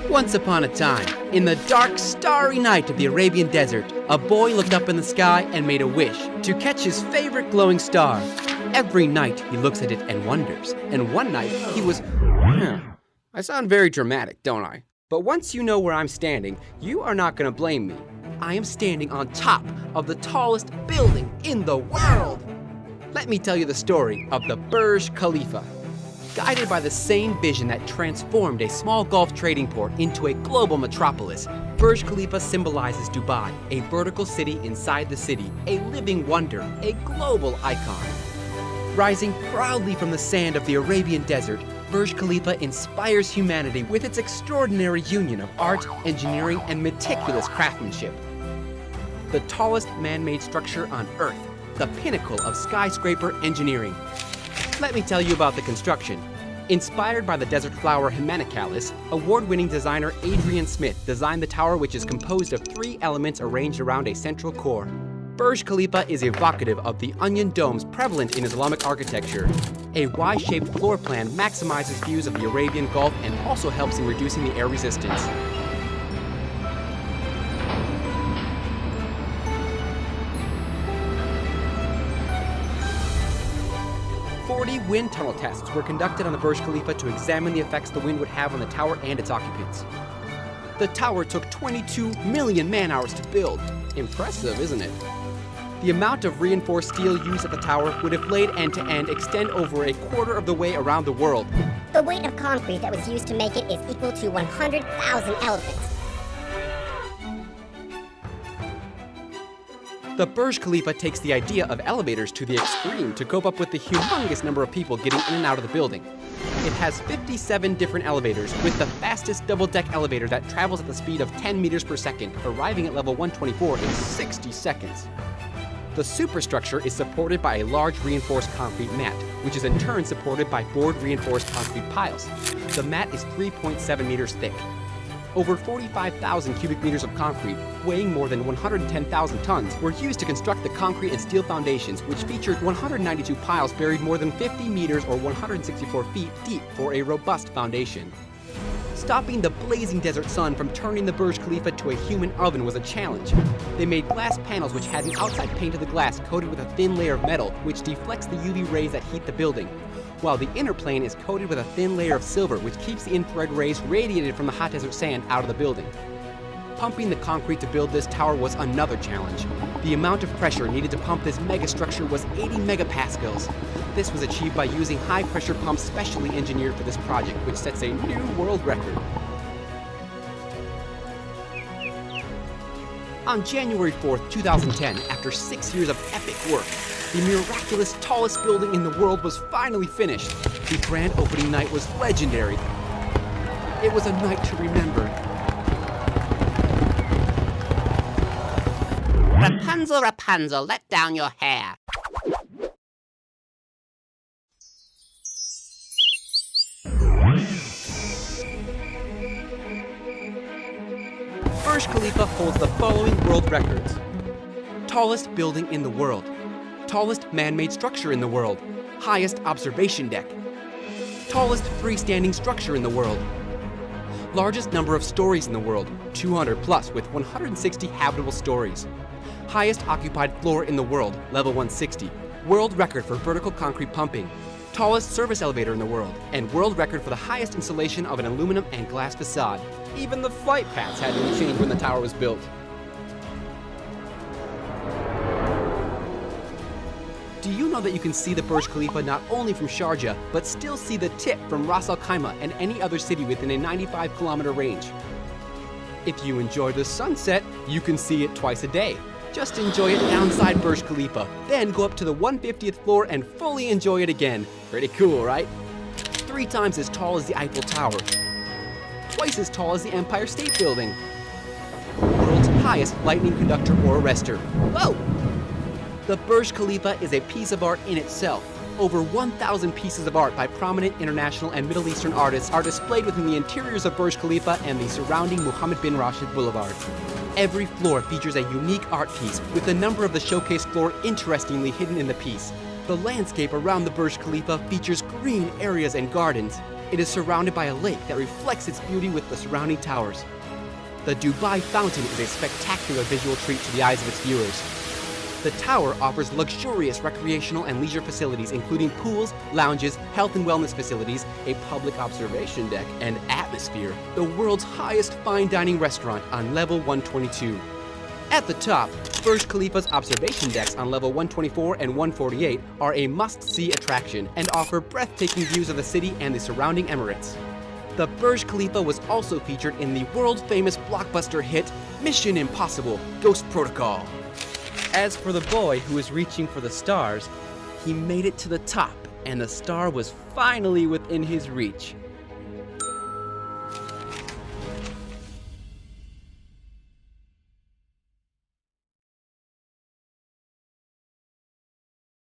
Once upon a time, in the dark, starry night of the Arabian desert, a boy looked up in the sky and made a wish to catch his favorite glowing star. Every night he looks at it and wonders, and one night he was... I sound very dramatic, don't I? But once you know where I'm standing, you are not going to blame me. I am standing on top of the tallest building in the world. Let me tell you the story of the Burj Khalifa. Guided by the same vision that transformed a small Gulf trading port into a global metropolis, Burj Khalifa symbolizes Dubai, a vertical city inside the city, a living wonder, a global icon. Rising proudly from the sand of the Arabian desert, Burj Khalifa inspires humanity with its extraordinary union of art, engineering, and meticulous craftsmanship. The tallest man-made structure on Earth, the pinnacle of skyscraper engineering. Let me tell you about the construction. Inspired by the desert flower Himanicalis, award-winning designer Adrian Smith designed the tower, which is composed of 3 elements arranged around a central core. Burj Khalifa is evocative of the onion domes prevalent in Islamic architecture. A Y-shaped floor plan maximizes views of the Arabian Gulf and also helps in reducing the air resistance. Wind tunnel tests were conducted on the Burj Khalifa to examine the effects the wind would have on the tower and its occupants. The tower took 22 million man-hours to build. Impressive, isn't it? The amount of reinforced steel used at the tower would, if laid end-to-end, extend over a quarter of the way around the world. The weight of concrete that was used to make it is equal to 100,000 elephants. The Burj Khalifa takes the idea of elevators to the extreme to cope up with the humongous number of people getting in and out of the building. It has 57 different elevators, with the fastest double-deck elevator that travels at the speed of 10 meters per second, arriving at level 124 in 60 seconds. The superstructure is supported by a large reinforced concrete mat, which is in turn supported by board-reinforced concrete piles. The mat is 3.7 meters thick. Over 45,000 cubic meters of concrete, weighing more than 110,000 tons, were used to construct the concrete and steel foundations, which featured 192 piles buried more than 50 meters or 164 feet deep for a robust foundation. Stopping the blazing desert sun from turning the Burj Khalifa to a human oven was a challenge. They made glass panels which had an outside pane of the glass coated with a thin layer of metal, which deflects the UV rays that heat the building, while the inner plane is coated with a thin layer of silver, which keeps the infrared rays radiated from the hot desert sand out of the building. Pumping the concrete to build this tower was another challenge. The amount of pressure needed to pump this megastructure was 80 megapascals. This was achieved by using high-pressure pumps specially engineered for this project, which sets a new world record. On January 4th, 2010, after 6 years of epic work, the miraculous tallest building in the world was finally finished. The grand opening night was legendary. It was a night to remember. Rapunzel, Rapunzel, let down your hair. Burj Khalifa holds the following world records. Tallest building in the world. Tallest man-made structure in the world. Highest observation deck. Tallest freestanding structure in the world. Largest number of stories in the world, 200 plus with 160 habitable stories. Highest occupied floor in the world, level 160. World record for vertical concrete pumping. Tallest service elevator in the world, and world record for the highest installation of an aluminum and glass facade. Even the flight paths had to be changed when the tower was built. Do you know that you can see the Burj Khalifa not only from Sharjah, but still see the tip from Ras Al Khaimah and any other city within a 95-kilometer range? If you enjoy the sunset, you can see it twice a day. Just enjoy it downside Burj Khalifa, then go up to the 150th floor and fully enjoy it again. Pretty cool, right? 3 times as tall as the Eiffel Tower. Twice as tall as the Empire State Building. World's highest lightning conductor or arrestor. Whoa! The Burj Khalifa is a piece of art in itself. Over 1,000 pieces of art by prominent international and Middle Eastern artists are displayed within the interiors of Burj Khalifa and the surrounding Mohammed bin Rashid Boulevard. Every floor features a unique art piece, with the number of the showcase floor interestingly hidden in the piece. The landscape around the Burj Khalifa features green areas and gardens. It is surrounded by a lake that reflects its beauty with the surrounding towers. The Dubai Fountain is a spectacular visual treat to the eyes of its viewers. The tower offers luxurious recreational and leisure facilities including pools, lounges, health and wellness facilities, a public observation deck, and Atmosphere, the world's highest fine dining restaurant on level 122. At the top, Burj Khalifa's observation decks on level 124 and 148 are a must-see attraction and offer breathtaking views of the city and the surrounding Emirates. The Burj Khalifa was also featured in the world-famous blockbuster hit Mission Impossible: Ghost Protocol. As for the boy who was reaching for the stars, he made it to the top, and the star was finally within his reach.